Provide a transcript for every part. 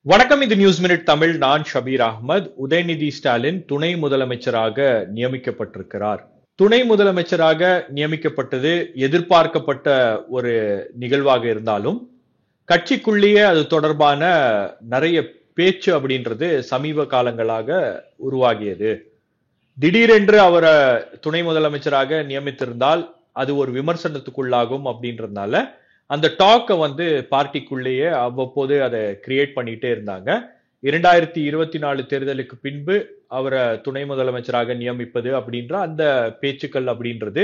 வணக்கம். இது news minute Tamil. நான் ஷபீர் அகமது. உதயநிதி ஸ்டாலின் துணை முதலமைச்சராக நியமிக்கப்பட்டிருக்கிறார். துணை முதலமைச்சராக நியமிக்கப்பட்டது எதிர்பார்க்கப்பட்ட ஒரு நிகழ்வாக இருந்தாலும் கட்சிக்குள்ளேயே அது தொடர்பான நிறைய பேச்சு அப்படின்றது சமீப காலங்களாக உருவாகியது. திடீரென்று அவரை துணை முதலமைச்சராக நியமித்திருந்தால் அது ஒரு விமர்சனத்துக்குள்ளாகும் அப்படின்றதுனால அந்த டாக்கை பார்ட்டிக்குள்ளேயே அவ்வப்போது அதை கிரியேட் பண்ணிட்டே இருந்தாங்க. 2024 தேர்தலுக்கு பின்பு அவரை துணை முதலமைச்சராக நியமிப்பது அப்படின்ற அந்த பேச்சுக்கள் அப்படின்றது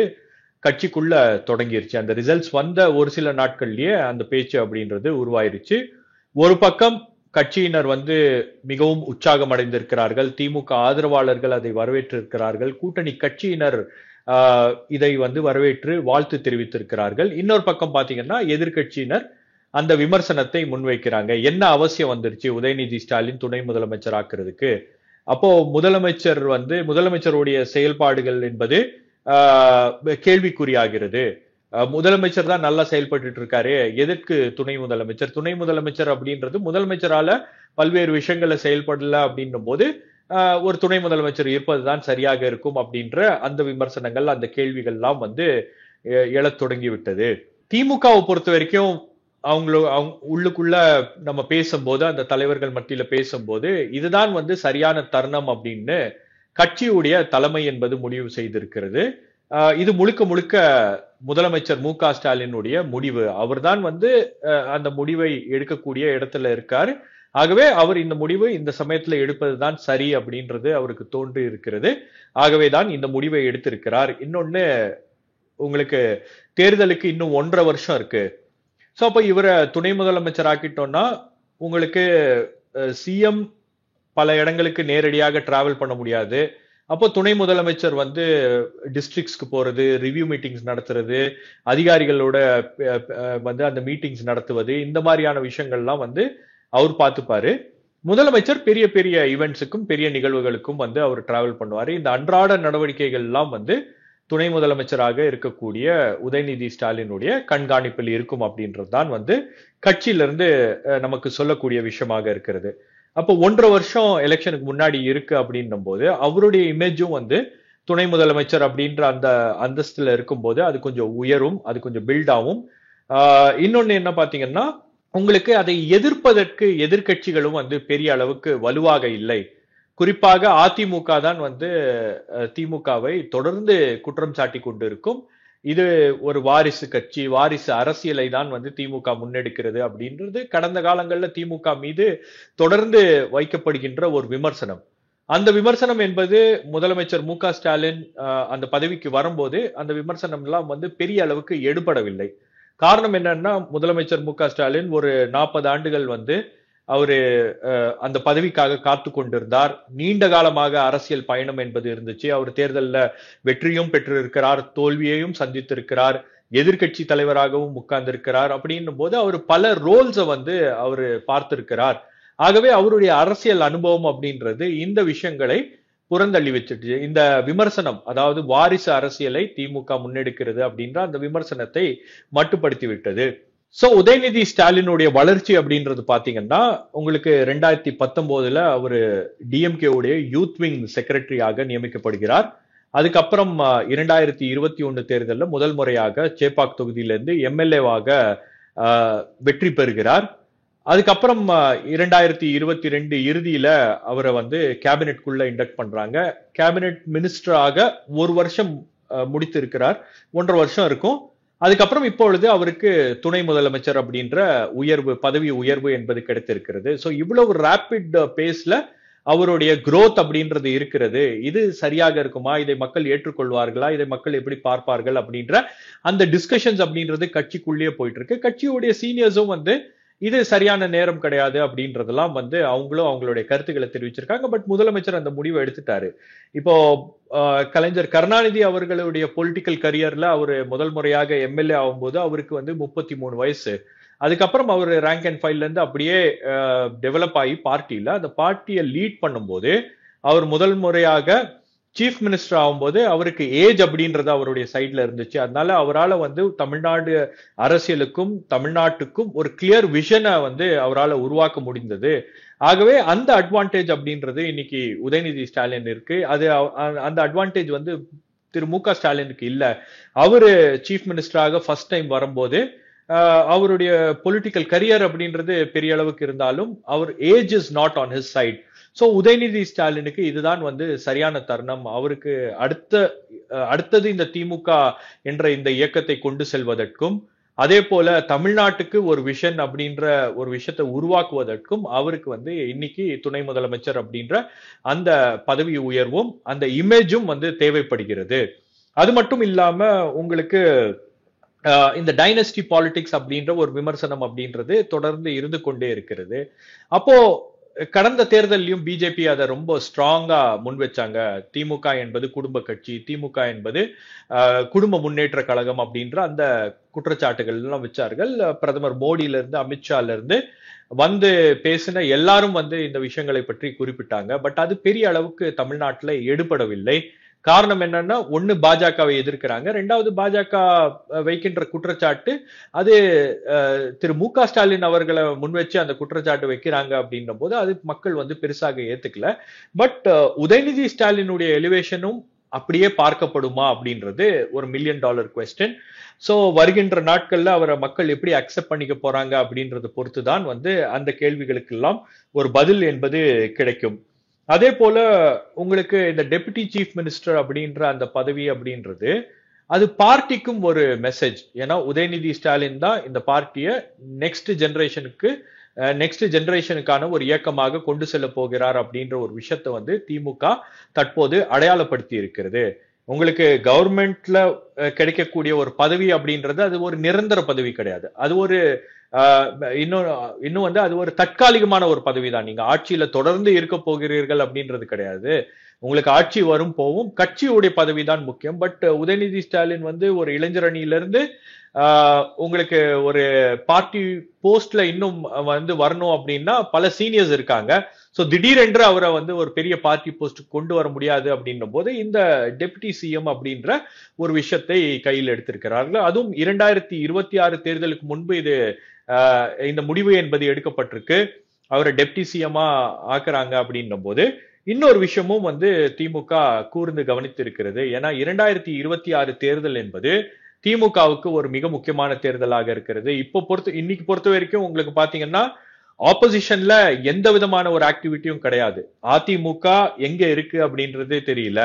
கட்சிக்குள்ள தொடங்கிருச்சு. அந்த ரிசல்ட்ஸ் வந்த ஒரு சில நாட்கள்லயே அந்த பேச்சு அப்படின்றது உருவாயிருச்சு. ஒரு பக்கம் கட்சியினர் மிகவும் உற்சாகம் அடைந்திருக்கிறார்கள். திமுக ஆதரவாளர்கள் அதை வரவேற்றிருக்கிறார்கள். கூட்டணி கட்சியினர் இதை வரவேற்று வாழ்த்து தெரிவித்திருக்கிறார்கள். இன்னொரு பக்கம் பாத்தீங்கன்னா எதிர்கட்சியினர் அந்த விமர்சனத்தை முன்வைக்கிறாங்க. என்ன அவசியம் வந்துருச்சு உதயநிதி ஸ்டாலின் துணை முதலமைச்சர் ஆக்குறதுக்கு? அப்போ முதலமைச்சருடைய செயல்பாடுகள் என்பது கேள்விக்குறியாகிறது. முதலமைச்சர் தான் நல்லா செயல்பட்டு இருக்காரு, எதற்கு துணை முதலமைச்சர்? துணை முதலமைச்சர் அப்படின்றது முதலமைச்சரால பல்வேறு விஷயங்களை செயல்படல அப்படின்னும் போது ஒரு துணை முதலமைச்சர் இருப்பதுதான் சரியாக இருக்கும் அப்படின்ற அந்த விமர்சனங்கள், அந்த கேள்விகள் எல்லாம் எழத் தொடங்கி விட்டது. திமுகவை பொறுத்த வரைக்கும் உள்ளுக்குள்ள நம்ம பேசும்போது, அந்த தலைவர்கள் மத்தியில பேசும்போது இதுதான் சரியான தருணம் அப்படின்னு கட்சியுடைய தலைமை என்பது முடிவு செய்திருக்கிறது. இது முழுக்க முழுக்க முதலமைச்சர் மு க ஸ்டாலினுடைய முடிவு. அவர்தான் அந்த முடிவை எடுக்கக்கூடிய இடத்துல இருக்காரு. ஆகவே அவர் இந்த முடிவு இந்த சமயத்துல எடுப்பதுதான் சரி அப்படின்றது அவருக்கு தோன்றி இருக்கிறது. ஆகவேதான் இந்த முடிவை எடுத்திருக்கிறார். இன்னொன்னு, உங்களுக்கு தேர்தலுக்கு இன்னும் 1.5 வருஷம் இருக்கு. சோ அப்ப இவரை துணை முதலமைச்சர் ஆக்கிட்டோம்னா உங்களுக்கு சிஎம் பல இடங்களுக்கு நேரடியாக டிராவல் பண்ண முடியாது. அப்போ துணை முதலமைச்சர் டிஸ்ட்ரிக்ட்ஸ்க்கு போறது, ரிவ்யூ மீட்டிங்ஸ் நடத்துறது, அதிகாரிகளோட அந்த மீட்டிங்ஸ் நடத்துவது, இந்த மாதிரியான விஷயங்கள்லாம் அவர் பார்த்துப்பாரு. முதலமைச்சர் பெரிய பெரிய ஈவெண்ட்ஸுக்கும் பெரிய நிகழ்வுகளுக்கும் அவர் டிராவல் பண்ணுவாரு. இந்த அன்றாட நடவடிக்கைகள் எல்லாம் துணை முதலமைச்சராக இருக்கக்கூடிய உதயநிதி ஸ்டாலினுடைய கண்காணிப்பில் இருக்கும் அப்படின்றது தான் கட்சியிலிருந்து நமக்கு சொல்லக்கூடிய விஷயமாக இருக்கிறது. அப்போ 1.5 வருஷம் எலெக்ஷனுக்கு முன்னாடி இருக்கு அப்படின்னும் போது அவருடைய இமேஜும் துணை முதலமைச்சர் அப்படின்ற அந்த அந்தஸ்துல இருக்கும்போது அது கொஞ்சம் உயரும், அது கொஞ்சம் பில்ட் ஆகும். இன்னொன்னு என்ன பாத்தீங்கன்னா, உங்களுக்கு அதை எதிர்ப்பதற்கு எதிர்கட்சிகளும் பெரிய அளவுக்கு வலுவாக இல்லை. குறிப்பாக அதிமுக தான் திமுகவை தொடர்ந்து குற்றம் சாட்டி கொண்டிருக்கும். இது ஒரு வாரிசு கட்சி, வாரிசு அரசியலை தான் திமுக முன்னெடுக்கிறது அப்படின்றது கடந்த காலங்கள்ல திமுக மீது தொடர்ந்து வைக்கப்படுகின்ற ஒரு விமர்சனம். அந்த விமர்சனம் என்பது முதலமைச்சர் மு க ஸ்டாலின் அந்த பதவிக்கு வரும்போது அந்த விமர்சனம் எல்லாம் பெரிய அளவுக்கு எடுபடவில்லை. காரணம் என்னன்னா, முதலமைச்சர் மு க ஸ்டாலின் ஒரு 40 ஆண்டுகள் அவரு அந்த பதவிக்காக காத்து கொண்டிருந்தார். நீண்ட காலமாக அரசியல் பயணம் என்பது இருந்துச்சு. அவர் தேர்தலில் வெற்றியும் பெற்றிருக்கிறார், தோல்வியையும் சந்தித்திருக்கிறார், எதிர்கட்சி தலைவராகவும் உட்கார்ந்திருக்கிறார். அப்படின்னும் போது அவர் பல ரோல்ஸை அவரு பார்த்திருக்கிறார். ஆகவே அவருடைய அரசியல் அனுபவம் அப்படின்றது இந்த விஷயங்களை புறந்தள்ளி வச்சுட்டு இந்த விமர்சனம், அதாவது வாரிசு அரசியலை திமுக முன்னெடுக்கிறது அப்படின்ற அந்த விமர்சனத்தை மட்டுப்படுத்தி விட்டது. சோ உதயநிதி ஸ்டாலினுடைய வளர்ச்சி அப்படின்றது பாத்தீங்கன்னா, உங்களுக்கு 2019 அவரு டிஎம்கே உடைய யூத் விங் செக்ரட்டரியாக நியமிக்கப்படுகிறார். அதுக்கப்புறம் 2021 தேர்தலில் முதல் முறையாக சேப்பாக் தொகுதியிலிருந்து எம்எல்ஏவாக வெற்றி பெறுகிறார். அதுக்கப்புறம் 2022 இறுதியில அவரை கேபினெட்குள்ள இண்டக்ட் பண்றாங்க. கேபினெட் மினிஸ்டராக 1 வருஷம் முடித்து இருக்கிறார். 1.5 வருஷம் இருக்கும். அதுக்கப்புறம் இப்பொழுது அவருக்கு துணை முதலமைச்சர் அப்படின்ற பதவி உயர்வு என்பது கிடைத்திருக்கிறது. சோ இவ்வளவு ரேபிட் பேஸ்ல அவருடைய growth அப்படின்றது இருக்கிறது. இது சரியாக இருக்குமா? இதை மக்கள் ஏற்றுக்கொள்வார்களா? இதை மக்கள் எப்படி பார்ப்பார்கள் அப்படின்ற அந்த டிஸ்கஷன்ஸ் அப்படின்றது கட்சிக்குள்ளேயே போயிட்டு இருக்கு. கட்சியுடைய சீனியர்ஸும் இது சரியான நேரம் கிடையாது அப்படின்றதெல்லாம் அவங்களும் அவங்களுடைய கருத்துக்களை தெரிவிச்சிருக்காங்க. பட் முதலமைச்சர் அந்த முடிவை எடுத்துட்டாரு. இப்போ கலைஞர் கருணாநிதி அவர்களுடைய பொலிட்டிக்கல் கரியர்ல அவரு முதல் முறையாக எம்எல்ஏ ஆகும்போது அவருக்கு 33 வயசு. அதுக்கப்புறம் அவர் ரேங்க் அண்ட் ஃபைல்ல இருந்து அப்படியே டெவலப் ஆகி பார்ட்டியில அந்த பார்ட்டியை லீட் பண்ணும்போது அவர் முதல் முறையாக சீஃப் மினிஸ்டர் ஆகும்போது அவருக்கு ஏஜ் அப்படின்றது அவருடைய சைட்ல இருந்துச்சு. அதனால அவரால் வந்து தமிழ்நாடு அரசியலுக்கும் தமிழ்நாட்டுக்கும் ஒரு கிளியர் விஷனை வந்து அவரால் உருவாக்க முடிந்தது. ஆகவே அந்த அட்வான்டேஜ் அப்படின்றது இன்னைக்கு உதயநிதி ஸ்டாலின் இருக்கு. அது அந்த அட்வான்டேஜ் வந்து திரு மு க ஸ்டாலினுக்கு இல்ல. அவரு சீஃப் மினிஸ்டராக ஃபர்ஸ்ட் டைம் வரும்போது அவருடைய பொலிட்டிக்கல் கரியர் அப்படின்றது பெரிய அளவுக்கு இருந்தாலும் அவர் age is not on his side. So Udhayanidhi ஸ்டாலினுக்கு இதுதான் வந்து சரியான தருணம். அவருக்கு அடுத்தது இந்த திமுக என்ற இந்த இயக்கத்தை கொண்டு செல்வதற்கும் அதே போல தமிழ்நாட்டுக்கு ஒரு விஷன் அப்படின்ற ஒரு விஷயத்தை உருவாக்குவதற்கும் அவருக்கு வந்து இன்னைக்கு துணை முதலமைச்சர் அப்படின்ற அந்த பதவி உயர்வும் அந்த இமேஜும் வந்து தேவைப்படுகிறது. அது மட்டும் இல்லாம உங்களுக்கு இந்த டைனஸ்டி பாலிடிக்ஸ் அப்படின்ற ஒரு விமர்சனம் அப்படின்றது தொடர்ந்து இருந்து கொண்டே இருக்கிறது. அப்போ கடந்த தேர்தலையும் பிஜேபி அதை ரொம்ப ஸ்ட்ராங்கா முன் வச்சாங்க. திமுக என்பது குடும்ப கட்சி, திமுக என்பது குடும்ப முன்னேற்ற கழகம் அப்படின்ற அந்த குற்றச்சாட்டுகள் எல்லாம் வச்சார்கள். பிரதமர் மோடியில இருந்து அமித்ஷால இருந்து வந்து பேசின எல்லாரும் வந்து இந்த விஷயங்களை பற்றி குறிப்பிட்டாங்க. பட் அது பெரிய அளவுக்கு தமிழ்நாட்டில் எடுபடவில்லை. காரணம் என்னன்னா, ஒண்ணு பாஜகவை எதிர்க்கிறாங்க, ரெண்டாவது பாஜக வைக்கின்ற குற்றச்சாட்டு அது திரு மு க ஸ்டாலின் அவர்களை முன்வச்சு அந்த குற்றச்சாட்டு வைக்கிறாங்க அப்படின்ற போது அது மக்கள் வந்து பெருசாக ஏத்துக்கல. பட் உதயநிதி ஸ்டாலினுடைய எலிவேஷனும் அப்படியே பார்க்கப்படுமா அப்படின்றது ஒரு $1 million கொஸ்டின். சோ வருகின்ற நாட்கள்ல அவரை மக்கள் எப்படி அக்செப்ட் பண்ணிக்க போறாங்க அப்படின்றத பொறுத்துதான் வந்து அந்த கேள்விகளுக்கு எல்லாம் ஒரு பதில் என்பது கிடைக்கும். அதே போல உங்களுக்கு இந்த டெபுட்டி சீஃப் மினிஸ்டர் அப்படின்ற அந்த பதவி அப்படின்றது அது பார்ட்டிக்கும் ஒரு மெசேஜ். ஏன்னா உதயநிதி ஸ்டாலின் தான் இந்த பார்ட்டியை நெக்ஸ்ட் ஜெனரேஷனுக்கான ஒரு இயக்கமாக கொண்டு செல்ல போகிறார் அப்படின்ற ஒரு விஷயத்தை வந்து திமுக தற்போது அடையாளப்படுத்தி இருக்கிறது. உங்களுக்கு கவர்மெண்ட்ல கிடைக்கக்கூடிய ஒரு பதவி அப்படின்றது அது ஒரு நிரந்தர பதவி கிடையாது. அது ஒரு இன்னும் வந்து அது ஒரு தற்காலிகமான ஒரு பதவி தான். நீங்க ஆட்சியில தொடர்ந்து இருக்க போகிறீர்கள் அப்படின்றது கிடையாது. உங்களுக்கு ஆட்சி வரும் போவும் கட்சியுடைய பதவி தான் முக்கியம். பட் உதயநிதி ஸ்டாலின் வந்து ஒரு இளைஞர் அணியிலிருந்து உங்களுக்கு ஒரு பார்ட்டி போஸ்ட்ல இன்னும் வந்து வரணும் அப்படின்னா பல சீனியர்ஸ் இருக்காங்க. சோ திடீரென்று அவரை வந்து ஒரு பெரிய பார்ட்டி போஸ்ட் கொண்டு வர முடியாது அப்படின்னும் போது இந்த டெப்டி சிஎம் அப்படின்ற ஒரு விஷயத்தை கையில் எடுத்திருக்கிறார்கள். அதுவும் 2026 தேர்தலுக்கு முன்பு இந்த முடிவு என்பது எடுக்கப்பட்டிருக்கு. அவரை டெப்டி சிஎம்மா ஆக்குறாங்க அப்படின்னும் போது இன்னொரு விஷயமும் வந்து திமுக கூர்ந்து கவனித்திருக்கிறது. ஏன்னா 2026 தேர்தல் என்பது திமுகவுக்கு ஒரு மிக முக்கியமான தேர்தலாக இருக்கிறது. இன்னைக்கு பொறுத்த வரைக்கும் உங்களுக்கு பாத்தீங்கன்னா ஆப்போசிஷன்ல எந்த விதமான ஒரு ஆக்டிவிட்டியும் கிடையாது. அதிமுக எங்க இருக்கு அப்படின்றது தெரியல.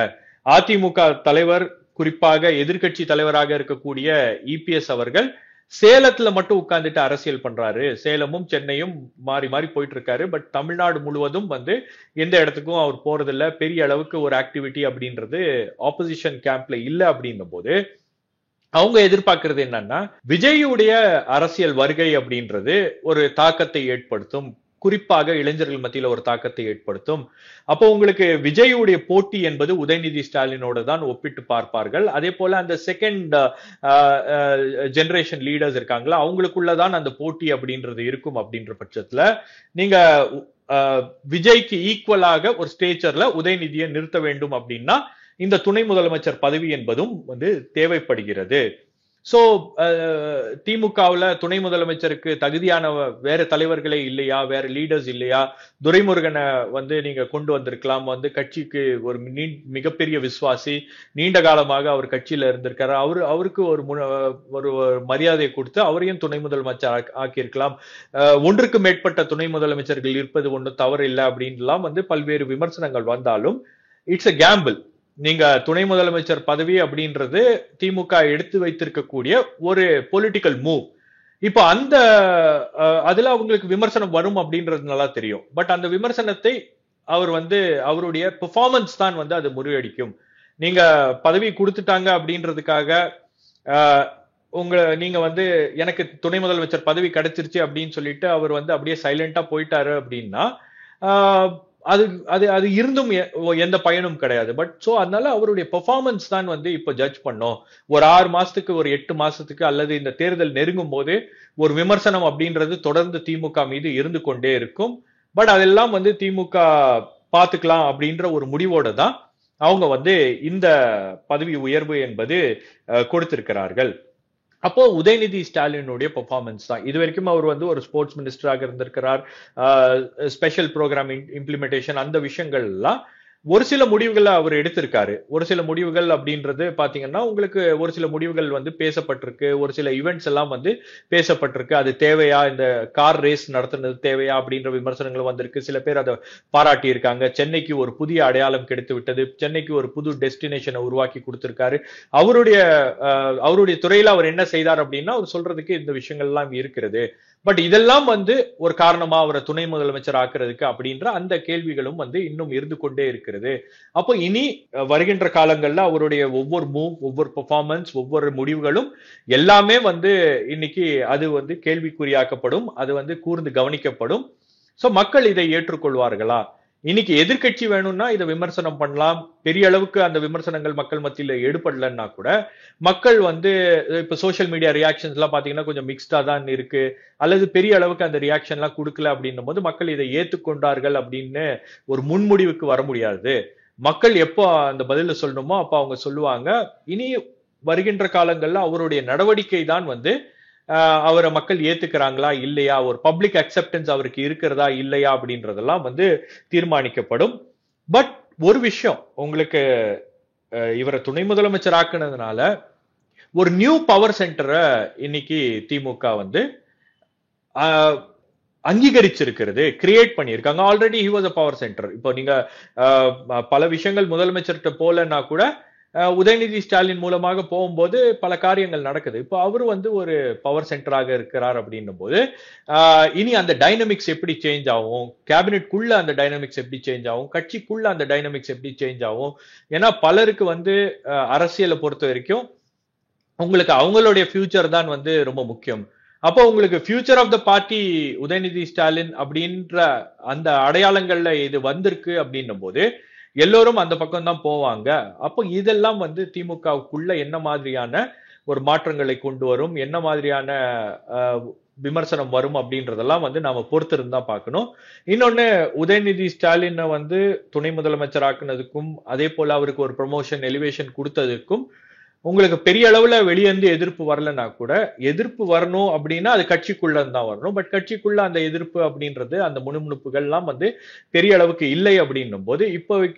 அதிமுக தலைவர், குறிப்பாக எதிர்கட்சி தலைவராக இருக்கக்கூடிய இபிஎஸ் அவர்கள் சேலத்துல மட்டும் உட்கார்ந்துட்டு அரசியல் பண்றாரு. சேலமும் சென்னையும் மாறி மாறி போயிட்டு இருக்காரு. பட் தமிழ்நாடு முழுவதும் வந்து எந்த இடத்துக்கும் அவர் போறதில்ல. பெரிய அளவுக்கு ஒரு ஆக்டிவிட்டி அப்படின்றது ஆப்போசிஷன் கேம்ப்ல இல்ல அப்படின்னும் போது அவங்க எதிர்பார்க்கிறது என்னன்னா, விஜயுடைய அரசியல் வருகை அப்படின்றது ஒரு தாக்கத்தை ஏற்படுத்தும். குறிப்பாக இளைஞர்கள் மத்தியில ஒரு தாக்கத்தை ஏற்படுத்தும். அப்போ உங்களுக்கு விஜயுடைய போட்டி என்பது உதயநிதி ஸ்டாலினோட தான் ஒப்பிட்டு பார்ப்பார்கள். அதே போல அந்த செகண்ட் ஜெனரேஷன் லீடர்ஸ் இருக்காங்களா, அவங்களுக்குள்ளதான் அந்த போட்டி அப்படின்றது இருக்கும். அப்படின்ற பட்சத்துல நீங்க விஜய்க்கு ஈக்குவலாக ஒரு ஸ்டேச்சர்ல உதயநிதியை நிறுத்த வேண்டும் அப்படின்னா இந்த துணை முதலமைச்சர் பதவி என்பதும் வந்து தேவைப்படுகிறது. சோ திமுகவுல துணை முதலமைச்சருக்கு தகுதியான வேற தலைவர்களே இல்லையா, வேற லீடர்ஸ் இல்லையா? துரைமுருகனை வந்து நீங்க கொண்டு வந்திருக்கலாம். வந்து கட்சிக்கு ஒரு மிகப்பெரிய விசுவாசி, நீண்ட காலமாக அவர் கட்சியில இருந்திருக்காரு. அவருக்கு ஒரு மரியாதை கொடுத்து அவரையும் துணை முதலமைச்சர் ஆக்கியிருக்கலாம். ஒன்றுக்கு மேற்பட்ட துணை முதலமைச்சர்கள் இருப்பது ஒன்றும் தவறு இல்லை அப்படின்லாம் வந்து பல்வேறு விமர்சனங்கள் வந்தாலும் இட்ஸ் அ கேம்பிள். நீங்க துணை முதலமைச்சர் பதவி அப்படின்றது திமுக எடுத்து வைத்திருக்கக்கூடிய ஒரு பொலிட்டிக்கல் மூவ். இப்போ அதுல அவங்களுக்கு விமர்சனம் வரும் அப்படின்றது நல்லா தெரியும். பட் அந்த விமர்சனத்தை அவர் வந்து அவருடைய பெர்ஃபார்மன்ஸ் தான் வந்து அது முறியடிக்கும். நீங்க பதவி கொடுத்துட்டாங்க அப்படின்றதுக்காக நீங்க வந்து எனக்கு துணை முதலமைச்சர் பதவி கிடைச்சிருச்சு அப்படின்னு சொல்லிட்டு அவர் வந்து அப்படியே சைலண்டா போயிட்டாரு அப்படின்னா அது இருந்தும் எந்த பயனும் கிடையாது. பட் சோ அதனால அவருடைய பெர்ஃபார்மன்ஸ் தான் வந்து இப்ப ஜட்ஜ் பண்ணோம். ஒரு 6 மாசத்துக்கு, ஒரு 8 மாசத்துக்கு, அல்லது இந்த தேர்தல் நெருங்கும் போது ஒரு விமர்சனம் அப்படின்றது தொடர்ந்து திமுக மீது இருந்து கொண்டே இருக்கும். பட் அதெல்லாம் வந்து திமுக பாத்துக்கலாம் அப்படின்ற ஒரு முடிவோட தான் அவங்க வந்து இந்த பதவி உயர்வு என்பது கொடுத்திருக்கிறார்கள். அப்போ உதயநிதி ஸ்டாலினுடைய பெர்ஃபார்மன்ஸ் தான் இது வரைக்கும். அவர் வந்து ஒரு ஸ்போர்ட்ஸ் மினிஸ்டராக இருந்திருக்கிறார். ஸ்பெஷல் ப்ரோக்ராம் இம்ப்ளிமெண்டேஷன், அந்த விஷயங்கள் எல்லாம் ஒரு சில முடிவுகள் அவர் எடுத்திருக்காரு. ஒரு சில முடிவுகள் அப்படின்றது பாத்தீங்கன்னா உங்களுக்கு ஒரு சில முடிவுகள் வந்து பேசப்பட்டிருக்கு, ஒரு சில ஈவெண்ட்ஸ் எல்லாம் வந்து பேசப்பட்டிருக்கு. அது தேவையா, இந்த கார் ரேஸ் நடத்துனது தேவையா அப்படின்ற விமர்சனங்கள் வந்திருக்கு. சில பேர் அதை பாராட்டி இருக்காங்க. சென்னைக்கு ஒரு புதிய அடையாளம் கிடைத்து விட்டது, சென்னைக்கு ஒரு புது டெஸ்டினேஷனை உருவாக்கி கொடுத்திருக்காரு. அவருடைய துறையில அவர் என்ன செய்தார் அப்படின்னா அவர் சொல்றதுக்கு இந்த விஷயங்கள் எல்லாம் இருக்கிறது. பட் இதெல்லாம் வந்து ஒரு காரணமா அவரை துணை முதலமைச்சர் ஆக்குறதுக்கு அப்படின்ற அந்த கேள்விகளும் வந்து இன்னும் இருந்து கொண்டே இருக்கிறது. அப்போ இனி வருகின்ற காலங்கள்ல அவருடைய ஒவ்வொரு மூவ், ஒவ்வொரு பெர்ஃபார்மன்ஸ், ஒவ்வொரு முடிவுகளும் எல்லாமே வந்து இன்னைக்கு அது வந்து கேள்விக்குறியாக்கப்படும், அது வந்து கூர்ந்து கவனிக்கப்படும். சோ மக்கள் இதை ஏற்றுக்கொள்வார்களா? இன்னைக்கு எதிர்கட்சி வேணும்னா இதை விமர்சனம் பண்ணலாம். பெரிய அளவுக்கு அந்த விமர்சனங்கள் மக்கள் மத்தியில எடுபடலன்னா கூட மக்கள் வந்து இப்ப சோசியல் மீடியா ரியாக்ஷன்ஸ் எல்லாம் பாத்தீங்கன்னா கொஞ்சம் மிக்ஸ்டா தான் இருக்கு, அல்லது பெரிய அளவுக்கு அந்த ரியாக்ஷன் எல்லாம் கொடுக்கல அப்படின்னும் போது மக்கள் இதை ஏத்துக்கொண்டார்கள் அப்படின்னு ஒரு முன்முடிவுக்கு வர முடியாது. மக்கள் எப்போ அந்த பதில சொல்லணுமோ அப்ப அவங்க சொல்லுவாங்க. இனி வருகின்ற காலங்கள்ல அவருடைய நடவடிக்கை தான் வந்து அவரை மக்கள் ஏத்துக்கிறாங்களா இல்லையா, ஒரு பப்ளிக் அக்செப்டன்ஸ் அவருக்கு இருக்கிறதா இல்லையா அப்படின்றதெல்லாம் வந்து தீர்மானிக்கப்படும். பட் ஒரு விஷயம், உங்களுக்கு இவரை துணை முதலமைச்சர் ஆக்குனதுனால ஒரு நியூ பவர் சென்டரை இன்னைக்கு திமுக வந்து அங்கீகரிச்சிருக்கிறது, கிரியேட் பண்ணியிருக்காங்க. Already he was a power centre. இப்போ நீங்க பல விஷயங்கள் முதலமைச்சர்கிட்ட போலன்னா கூட உதயநிதி ஸ்டாலின் மூலமாக போகும்போது பல காரியங்கள் நடக்குது. இப்போ அவரு வந்து ஒரு பவர் சென்டராக இருக்கிறார் அப்படின்னும் போது இனி அந்த டைனமிக்ஸ் எப்படி சேஞ்ச் ஆகும், கேபினெட்குள்ள அந்த டைனமிக்ஸ் எப்படி சேஞ்ச் ஆகும், கட்சிக்குள்ள அந்த டைனமிக்ஸ் எப்படி சேஞ்ச் ஆகும். ஏன்னா பலருக்கு வந்து அரசியலை பொறுத்த வரைக்கும் உங்களுக்கு அவங்களுடைய ஃபியூச்சர் தான் வந்து ரொம்ப முக்கியம். அப்போ உங்களுக்கு future of the party Udhayanidhi Stalin அப்படின்ற அந்த அடையாளங்கள்ல இது வந்திருக்கு அப்படின்னும் போது எல்லோரும் அந்த பக்கம் தான் போவாங்க. அப்போ இதெல்லாம் வந்து திமுகவுக்குள்ள என்ன மாதிரியான ஒரு மாற்றங்களை கொண்டு வரும், என்ன மாதிரியான விமர்சனம் வரும் அப்படின்றதெல்லாம் வந்து நாம பொறுத்திருந்தா பார்க்கணும். இன்னொன்னு, உதயநிதி ஸ்டாலினை வந்து துணை முதலமைச்சர் ஆக்குனதுக்கும் அதே போல அவருக்கு ஒரு ப்ரமோஷன் எலிவேஷன் கொடுத்ததுக்கும் உங்களுக்கு பெரிய அளவுல வெளியேந்து எதிர்ப்பு வரலன்னா கூட, எதிர்ப்பு வரணும் அப்படின்னா அது கட்சிக்குள்ள தான் வரணும். பட் கட்சிக்குள்ள அந்த எதிர்ப்பு அப்படின்றது, அந்த முணுமுணுப்புகள் எல்லாம் வந்து பெரிய அளவுக்கு இல்லை அப்படின்னும் போது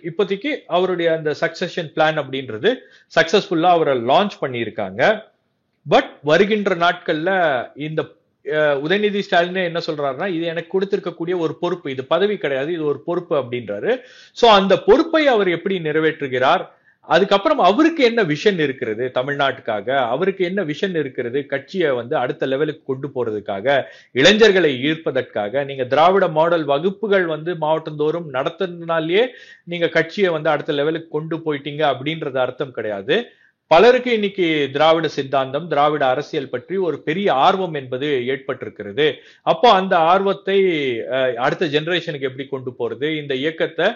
இப்போதைக்கு அவருடைய அந்த சக்சஷன் பிளான் அப்படின்றது சக்சஸ்ஃபுல்லா அவரை லான்ச் பண்ணியிருக்காங்க. பட் வருகின்ற நாட்கள்ல இந்த உதயநிதி ஸ்டாலின் என்ன சொல்றாருன்னா, இது எனக்கு கொடுத்திருக்கக்கூடிய ஒரு பொறுப்பு, இது பதவி கிடையாது, இது ஒரு பொறுப்பு அப்படின்றாரு. சோ அந்த பொறுப்பை அவர் எப்படி நிறைவேற்றுகிறார், அதுக்கப்புறம் அவருக்கு என்ன விஷன் இருக்கிறது தமிழ்நாட்டுக்காக, அவருக்கு என்ன விஷன் இருக்கிறது கட்சியை வந்து அடுத்த லெவலுக்கு கொண்டு போறதுக்காக, இளைஞர்களை ஈர்ப்பதற்காக. நீங்க திராவிட மாடல் வகுப்புகள் வந்து மாவட்டந்தோறும் நடத்துறதுனாலேயே நீங்க கட்சியை வந்து அடுத்த லெவலுக்கு கொண்டு போயிட்டீங்க அப்படின்றது அர்த்தம் கிடையாது. பலருக்கு இன்னைக்கு திராவிட சித்தாந்தம், திராவிட அரசியல் பற்றி ஒரு பெரிய ஆர்வம் என்பது ஏற்பட்டிருக்கிறது. அப்போ அந்த ஆர்வத்தை அடுத்த ஜெனரேஷனுக்கு எப்படி கொண்டு போறது, இந்த இயக்கத்தை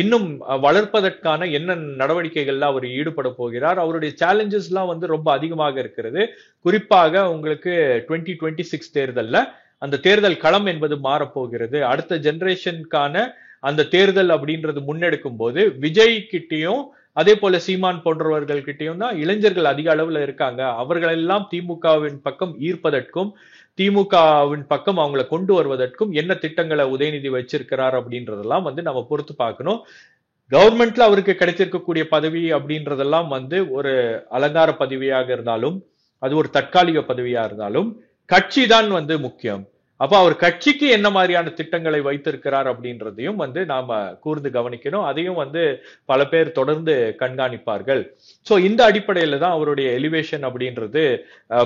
இன்னும் வளர்ப்பதற்கான என்ன நடவடிக்கைகள்ல அவர் ஈடுபட போகிறார், அவருடைய சேலஞ்சஸ் எல்லாம் வந்து ரொம்ப அதிகமாக இருக்கிறது. குறிப்பாக உங்களுக்கு 2026 தேர்தல்ல அந்த தேர்தல் களம் என்பது மாறப்போகிறது. அடுத்த ஜெனரேஷனுக்கான அந்த தேர்தல் அப்படின்றது முன்னெடுக்கும் போது விஜய் கிட்டையும் அதே போல சீமான் போன்றவர்கள் கிட்டையும் தான் இளைஞர்கள் அதிக அளவுல இருக்காங்க. அவர்களெல்லாம் திமுகவின் பக்கம் ஈர்ப்பதற்கும் திமுகவின் பக்கம் அவங்களை கொண்டு வருவதற்கும் என்ன திட்டங்களை உதயநிதி வச்சிருக்கிறார் அப்படின்றதெல்லாம் வந்து நம்ம பொறுத்து பார்க்கணும். கவர்மெண்ட்ல அவருக்கு கிடைச்சிருக்கக்கூடிய பதவி அப்படின்றதெல்லாம் வந்து ஒரு அலங்கார பதவியாக இருந்தாலும், அது ஒரு தற்காலிக பதவியா இருந்தாலும், கட்சி தான் வந்து முக்கியம். அப்ப அவர் கட்சிக்கு என்ன மாதிரியான திட்டங்களை வைத்திருக்கிறார் அப்படின்றதையும் வந்து நாம கூர்ந்து கவனிக்கணும். அதையும் வந்து பல பேர் தொடர்ந்து கண்காணிப்பார்கள். சோ இந்த அடிப்படையில தான் அவருடைய எலிவேஷன் அப்படின்றது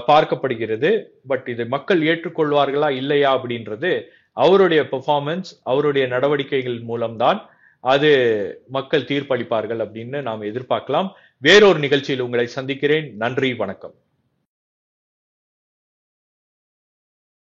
பார்க்கப்படுகிறது. பட் இதை மக்கள் ஏற்றுக்கொள்வார்களா இல்லையா அப்படின்றது அவருடைய பெர்ஃபார்மன்ஸ், அவருடைய நடவடிக்கைகள் மூலம்தான் அது மக்கள் தீர்ப்பளிப்பார்கள் அப்படின்னு நாம் எதிர்பார்க்கலாம். வேறொரு நிகழ்ச்சியில் உங்களை சந்திக்கிறேன். நன்றி, வணக்கம்.